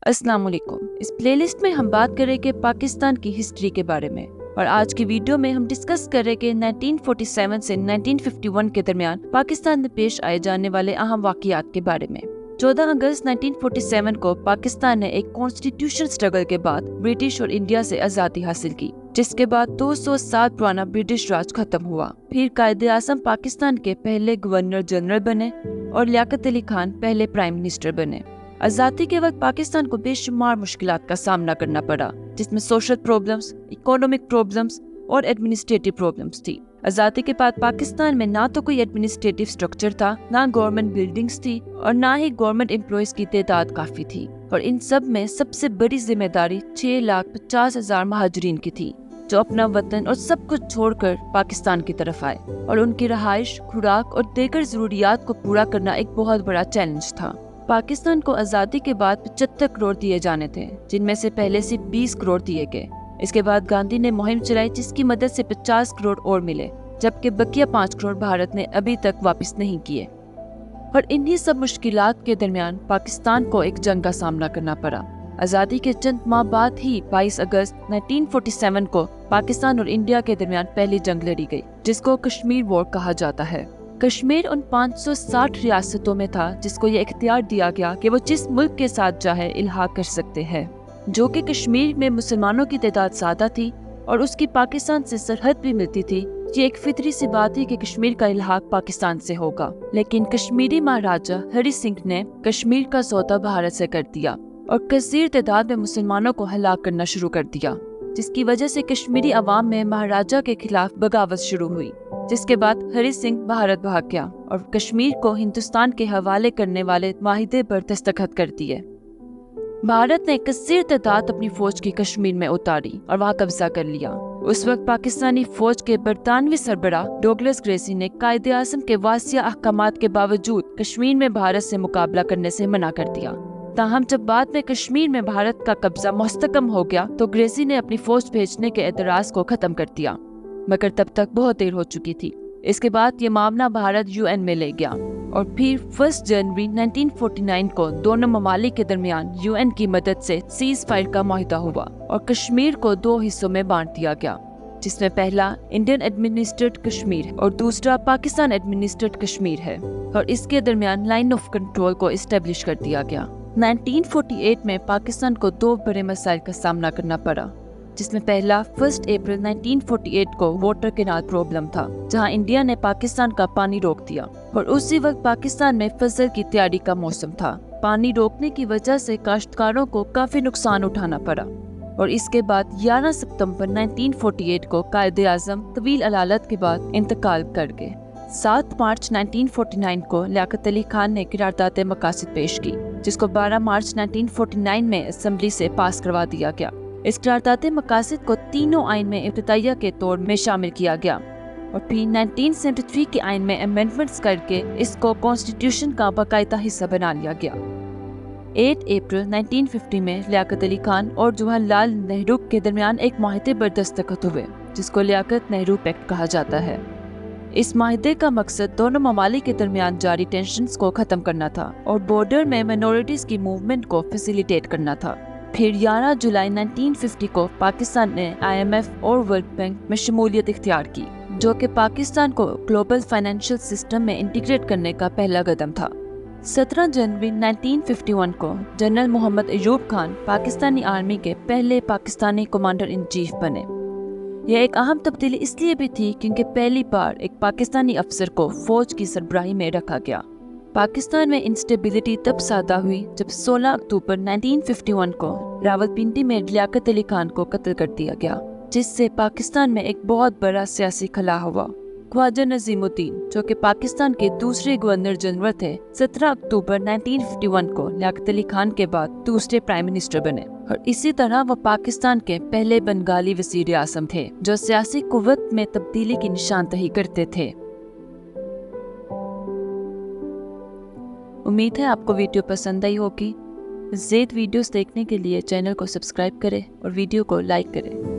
अस्सलाम वालेकुम। इस प्लेलिस्ट में हम बात करेंगे पाकिस्तान की हिस्ट्री के बारे में और आज की वीडियो में हम डिस्कस करेंगे 1947 से 1951 के दरमियान पाकिस्तान में पेश आए जाने वाले अहम वाक़यात के बारे में। 14 अगस्त 1947 को पाकिस्तान ने एक कॉन्स्टिट्यूशन स्ट्रगल के बाद ब्रिटिश और इंडिया से आज़ादी हासिल की, जिसके बाद 200 साल पुराना ब्रिटिश राज खत्म हुआ। फिर कायदे-आज़म पाकिस्तान के पहले गवर्नर जनरल बने और लियाकत अली खान पहले प्राइम मिनिस्टर बने। आज़ादी के वक्त पाकिस्तान को बेशुमार मुश्किलात का सामना करना पड़ा, जिसमें सोशल प्रॉब्लम्स, इकोनॉमिक प्रॉब्लम्स और एडमिनिस्ट्रेटिव प्रॉब्लम्स थी। आज़ादी के बाद पाकिस्तान में ना तो कोई एडमिनिस्ट्रेटिव स्ट्रक्चर था, ना गवर्नमेंट बिल्डिंग्स थी और ना ही गवर्नमेंट एम्प्लॉयज की तादाद काफ़ी थी। और इन सब में सबसे बड़ी जिम्मेदारी 6,50,000 महाजरीन की थी, जो अपना वतन और सब कुछ छोड़कर पाकिस्तान की तरफ आए और उनकी रहाइश, खुराक और दीगर ज़रूरियात को पूरा करना एक बहुत बड़ा चैलेंज था। पाकिस्तान को आज़ादी के बाद 75 करोड़ दिए जाने थे, जिनमें से पहले से 20 करोड़ दिए गए। इसके बाद गांधी ने मुहिम चलाई, जिसकी मदद से 50 करोड़ और मिले, जबकि बकिया 5 करोड़ भारत ने अभी तक वापस नहीं किए। और इन्हीं सब मुश्किलात के दरमियान पाकिस्तान को एक जंग का सामना करना पड़ा। आज़ादी के चंद माह बाद ही 22 अगस्त 1947 को पाकिस्तान और इंडिया के दरमियान पहली जंग लड़ी गई, जिसको कश्मीर वॉर कहा जाता है। कश्मीर उन 560 रियासतों में था जिसको ये इख्तियार दिया गया कि वो जिस मुल्क के साथ चाहे इल्हाक कर सकते हैं, जो कि कश्मीर में मुसलमानों की तादाद ज़्यादा थी और उसकी पाकिस्तान से सरहद भी मिलती थी। ये एक फितरी सी बात है कि कश्मीर का इल्हाक पाकिस्तान से होगा, लेकिन कश्मीरी महाराजा हरि सिंह ने कश्मीर का सौदा भारत से कर दिया और कसीर तादाद में मुसलमानों को हलाक करना शुरू कर दिया, जिसकी वजह से कश्मीरी अवाम में महाराजा के खिलाफ बगावत शुरू हुई। जिसके बाद हरि सिंह भारत भाग गया और कश्मीर को हिंदुस्तान के हवाले करने वाले माहिदे पर दस्तखत कर दिए। भारत ने कसीर तादाद अपनी फौज की कश्मीर में उतारी और वहां कब्जा कर लिया। उस वक्त पाकिस्तानी फौज के बरतानवी सरबराह डोगलस ग्रेसी ने कायदे-आज़म के वासिया अहकामात के बावजूद कश्मीर में भारत से मुकाबला करने से मना कर दिया। ताहम जब बाद में कश्मीर में भारत का कब्जा मुस्तकम हो गया तो ग्रेसी ने अपनी फौज भेजने के एतराज को खत्म कर दिया, मगर तब तक बहुत देर हो चुकी थी। इसके बाद ये मामला भारत यूएन में ले गया और फिर 1 जनवरी 1949 को दोनों ममालिक के दरमियान यूएन की मदद से सीज फायर का मुआहदा हुआ और कश्मीर को 2 हिस्सों में बांट दिया गया, जिसमें पहला इंडियन एडमिनिस्ट्रेटेड कश्मीर और दूसरा पाकिस्तान एडमिनिस्ट्रेटेड कश्मीर है और इसके दरमियान लाइन ऑफ कंट्रोल को इस्टेब्लिश कर दिया गया। 1948 में पाकिस्तान को 2 बड़े मसाइल का सामना करना पड़ा, जिसमें पहला 1 अप्रैल 1948 को वाटर कैनाल प्रॉब्लम था, जहां इंडिया ने पाकिस्तान का पानी रोक दिया और उसी वक्त पाकिस्तान में फसल की तैयारी का मौसम था। पानी रोकने की वजह से काश्तकारों को काफी नुकसान उठाना पड़ा और इसके बाद 11 सितंबर 1948 को कायदे-आज़म तवील अदालत के बाद इंतकाल कर गए। 7 मार्च 1949 को लियाकत अली खान ने क़रारदाद मकासद पेश की, जिसको 12 मार्च 1949 में असेंबली से पास करवा दिया गया। इस क़रारदाद मकासद को तीनों आइन में इब्तिदाइया के तौर में शामिल किया गया और फिर 1973 के आइन में अमेंडमेंट्स करके इसको कॉन्स्टिट्यूशन का बाकायदा हिस्सा बना लिया गया। 8 अप्रैल 1950 में लियाकत अली खान और जवाहरलाल नेहरू के दरमियान एक मुआहदे पर दस्तखत हुए, जिसको लियाकत नेहरू पैक्ट कहा जाता है। इस मुआहदे का मकसद दोनों ममालिक के दरमियान जारी टेंशन्स को खत्म करना था और बॉर्डर में माइनॉरिटीज की मूवमेंट को फैसिलिटेट करना था। फिर 11 जुलाई 1950 को पाकिस्तान ने IMF और वर्ल्ड बैंक में शमूलियत इख्तियार की, जो कि पाकिस्तान को ग्लोबल फाइनेंशियल सिस्टम में इंटीग्रेट करने का पहला कदम था। 17 जनवरी 1951 को जनरल मोहम्मद अयूब खान पाकिस्तानी आर्मी के पहले पाकिस्तानी कमांडर इन चीफ बने। यह एक अहम तब्दीली इसलिए भी थी क्योंकि पहली बार एक पाकिस्तानी अफसर को फौज की सरबराही में रखा गया। पाकिस्तान में इंस्टेबिलिटी तब सादा हुई जब 16 अक्टूबर 1951 को रावलपिंडी में लियाकत अली खान को कत्ल कर दिया गया, जिससे पाकिस्तान में एक बहुत बड़ा सियासी खला हुआ। ख्वाजा नजीमुद्दीन, जो कि पाकिस्तान के दूसरे गवर्नर जनरल थे, 17 अक्टूबर 1951 को लियाकत अली खान के बाद दूसरे प्राइम मिनिस्टर बने और इसी तरह वो पाकिस्तान के पहले बंगाली वज़ीर आज़म थे, जो सियासी कुव्वत में तब्दीली की निशानदही करते थे। उम्मीद है आपको वीडियो पसंद आई होगी। मज़ीद वीडियोस देखने के लिए चैनल को सब्सक्राइब करें और वीडियो को लाइक करें।